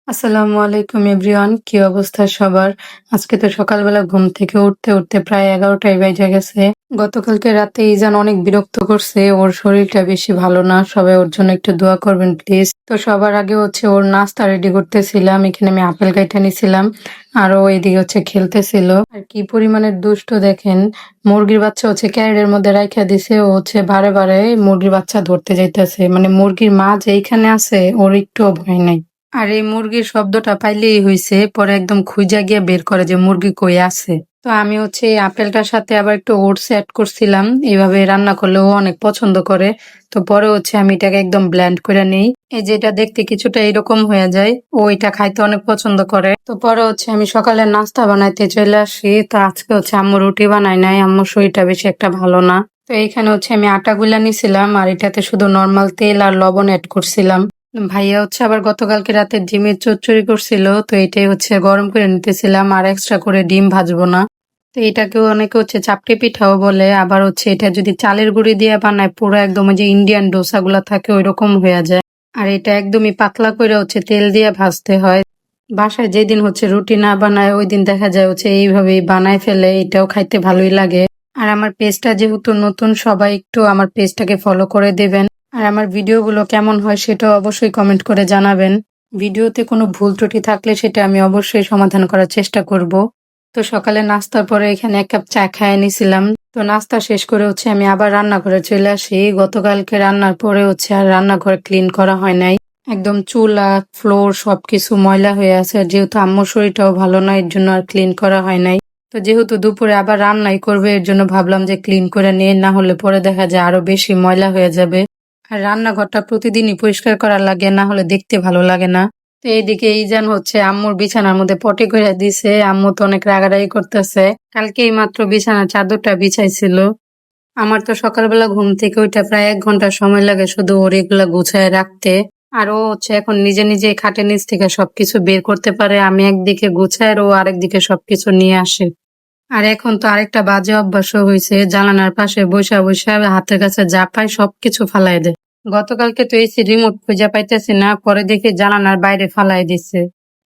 আসসালামু আলাইকুম এভরিওয়ান, কি অবস্থা সবার? আজকে তো সকালবেলা ঘুম থেকে উঠতে উঠতে প্রায় 11টাই বেজে গেছে। গতকালকে রাতে ইজান অনেক বিরক্ত করছে, ওর শরীরটা বেশি ভালো না, সবাই ওর জন্য একটু দোয়া করবেন প্লিজ। তো সবার আগে হচ্ছে ওর নাস্তা রেডি করতেছিলাম, এখানে আমি আপেল কাইটা নিছিলাম আর ও এদিকে হচ্ছে খেলতেছিল। আর কি পরিমাণের দুষ্ট দেখেন, মুরগির বাচ্চা হচ্ছে ক্যারেটের মধ্যে রাইখা দিছে, ও হচ্ছে বারে বারে মুরগির বাচ্চা ধরতে যাইতেছে, মানে মুরগির মা যে এইখানে আছে ওর একটুও ভয় নাই। আর এই মুরগির শব্দটা পাইলেই হইছে, পরে একদম খুঁজা গিয়ে বের করে যে মুরগি কই আছে। তো আমি হচ্ছে এই আপেলটার সাথে আবার একটু ওটস অ্যাড করছিলাম, এইভাবে রান্না করলে ও অনেক পছন্দ করে। তো পরে হচ্ছে আমি এটাকে একদম ব্লেন্ড করে নিই, এই যে এটা দেখতে কিছুটা এরকম হয়ে যায়, ও এটা খাইতে অনেক পছন্দ করে। তো পরে হচ্ছে আমি সকালে নাস্তা বানাইতে চলে আসি। তো আজকে হচ্ছে আম্মু রুটি বানাই নাই, আম্মুর শরীরটা বেশি একটা ভালো না। তো এইখানে হচ্ছে আমি আটা গুলা নিছিলাম আর এটাতে শুধু নর্মাল তেল আর লবণ অ্যাড করছিলাম। ভাইয়া হচ্ছে আবার গতকালকে রাতে ডিমের চচ্চড়ি করছিল, তো এটাই হচ্ছে গরম করে নিতেছিলাম, আর এক্সট্রা করে ডিম ভাজবো না। তো এটাকেও অনেকে হচ্ছে চাপটি পিঠাও বলে, আবার হচ্ছে এটা যদি চালের গুঁড়ি দিয়ে বানায় পুরো একদম ওই যে ইন্ডিয়ান ডোসা গুলা থাকে ওই রকম হয়ে যায়। আর এটা একদমই পাতলা করে হচ্ছে তেল দিয়ে ভাজতে হয়। বাসায় যেদিন হচ্ছে রুটি না বানায় ওই দিন দেখা যায় হচ্ছে এইভাবেই বানায় ফেলে, এটাও খাইতে ভালোই লাগে। আর আমার পেজটা যেহেতু নতুন, সবাই একটু আমার পেজটাকে ফলো করে দেবেন। আর আমার ভিডিওগুলো কেমন হয় সেটাও অবশ্যই কমেন্ট করে জানাবেন। ভিডিওতে কোনো ভুল ত্রুটি থাকলে সেটা আমি অবশ্যই সমাধান করার চেষ্টা করব। তো সকালে নাস্তার পরে এখানে 1 কাপ চা খাইয়ে নিছিলাম। তো নাস্তা শেষ করে হচ্ছে আমি আবার রান্নাঘরে চলে আসি। গতকালকে রান্নার পরে হচ্ছে আর রান্নাঘর ক্লিন করা হয় নাই। একদম চুলা, ফ্লোর সবকিছু ময়লা হয়ে আছে। আর যেহেতু আম্মুর শরীরটাও ভালো না, এর জন্য আর ক্লিন করা হয় নাই। তো যেহেতু দুপুরে আবার রান্নাই করবে, এর জন্য ভাবলাম যে ক্লিন করে নিয়ে, না হলে পরে দেখা যায় আরো বেশি ময়লা হয়ে যাবে। আর রান্নাঘরটা প্রতিদিনই পরিষ্কার করা লাগে, না হলে দেখতে ভালো লাগে না। তো এইদিকে ইজান হচ্ছে আম্মুর বিছানার মধ্যে পটি করে দিছে, আম্মু তো অনেক রাগারাগি করতেছে। কালকেই মাত্র বিছানার চাদরটা বিছাইছিল। আমার তো সকালবেলা ঘুম থেকে ওইটা প্রায় 1 ঘন্টা সময় লাগে শুধু ওর এগুলা গুছায় রাখতে। আর ও হচ্ছে এখন নিজে নিজে খাটের নিচ থেকে সবকিছু বের করতে পারে, আমি একদিকে গুছাই আর ও আরেকদিকে সবকিছু নিয়ে আসে। আর এখন তো আরেকটা বাজে অভ্যাসও হয়েছে, জানালার পাশে বইসা বইসা হাতের কাছে যা পায় সবকিছু ফালাই দেয়। গতকালকে তো এসি রিমোট খুঁজে পাইতেছি না, পরে দেখি জানালার বাইরে ফালাই দিছে।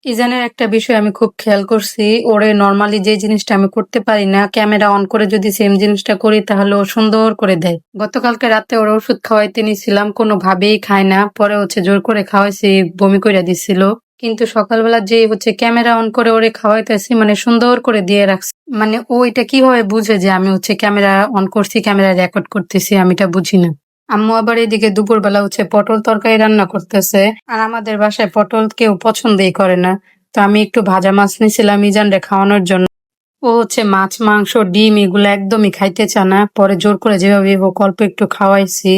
ইজানের একটা বিষয় আমি খুব খেয়াল করছি, ওরে নর্মালি যে জিনিসটা আমি করতে পারি না, ক্যামেরা অন করে যদি সেম জিনিসটা করি তাহলে ও সুন্দর করে দেয়। গতকালকে রাতে ওর ওষুধ খাওয়াইতে নিছিলাম, কোনোভাবেই খায় না, পরে হচ্ছে জোর করে খাওয়াইছি, বমি করে দিছিল। কিন্তু সকালবেলা যে হচ্ছে ক্যামেরা অন করে ওরে খাওয়াইতেছি, মানে সুন্দর করে দিয়ে রাখছি। মানে ও এটা কিভাবে বুঝে যে আমি হচ্ছে ক্যামেরা অন করছি, ক্যামেরা রেকর্ড করতেছি, আমি এটা বুঝি না। আম্মু আবার এদিকে দুপুরবেলা হচ্ছে পটল তরকারি রান্না করতেছে, আর আমাদের বাসায় পটল কেউ পছন্দই করে না। তো আমি একটু ভাজা মাছ নিয়েছিলাম ইজানরে খাওয়ানোর জন্য। ও হচ্ছে মাছ, মাংস, ডিম এগুলো একদমই খাইতে চায় না, পরে জোর করে যেভাবে হোক অল্প একটু খাওয়াইছি।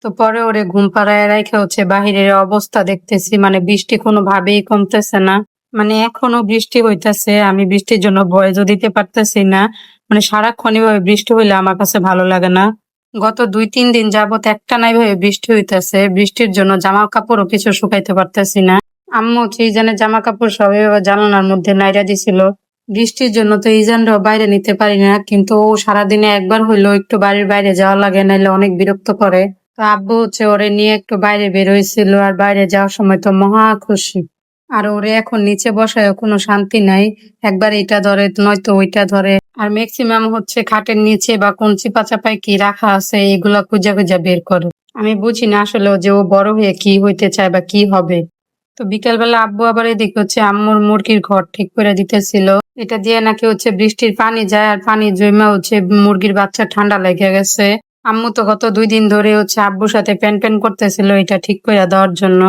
তো পরে ওরে ঘুম পাড়ায় রাইখা হচ্ছে বাহিরের অবস্থা দেখতেছি, মানে বৃষ্টি কোনোভাবেই কমতেছে না। মানে এখনো বৃষ্টি হইতেছে, আমি বৃষ্টির জন্য ভয়েসও দিতে পারতেছি না। মানে সারাক্ষণ এভাবে বৃষ্টি হইলে আমার কাছে ভালো লাগে না। গত 2-3 দিন যাবত একটানা এভাবে বৃষ্টি হইতেছে, বৃষ্টির জন্য জামা কাপড়ও কিছু শুকাইতে পারতেছি না। আম্মু হচ্ছে ইজানের জামা কাপড় সব এভাবে জানালার মধ্যে নাইড়া দিছিল। বৃষ্টির জন্য তো ইজানরাও বাইরে নিতে পারি না, কিন্তু ও সারাদিনে একবার হইলেও একটু বাড়ির বাইরে যাওয়া লাগে, নাইলে অনেক বিরক্ত করে। তো আব্বু হচ্ছে ওরে নিয়ে একটু বাইরে বের হয়েছিল, আর বাইরে যাওয়ার সময় তো মহা খুশি। আর ওরে এখন নিচে বসায় কোনো শান্তি নাই, একবার এটা ধরে নয়তো ওইটা ধরে। আর ম্যাক্সিমাম হচ্ছে খাটের নিচে বা কোন চিপা চাপায় কি রাখা আছে এগুলা খুঁজা খুঁজা বের করে। আমি বুঝি না আসলে যে ও বড় হয়ে কি হইতে চায় বা কি হবে। তো বিকালবেলা আব্বু আবার এদিকে হচ্ছে আম্মুর মুরগির ঘর ঠিক করে দিতেছিল। এটা দিয়ে নাকি হচ্ছে বৃষ্টির পানি যায়, আর পানি জমা হচ্ছে মুরগির বাচ্চা ঠান্ডা লেগে গেছে। আম্মু তো গত 2 দিন ধরে হচ্ছে আব্বুর সাথে প্যান প্যান করতেছিল এটা ঠিক করে দেওয়ার জন্য।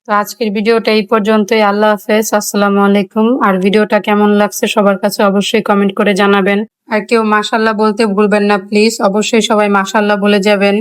তো আজকের ভিডিওটা এই পর্যন্তই। আল্লাহ হাফেজ, আসসালামু আলাইকুম। আর ভিডিওটা কেমন লাগছে সবার কাছে অবশ্যই কমেন্ট করে জানাবেন। আর কেউ মাশাআল্লাহ বলতে ভুলবেন না প্লিজ, অবশ্যই সবাই মাশাআল্লাহ বলে যাবেন।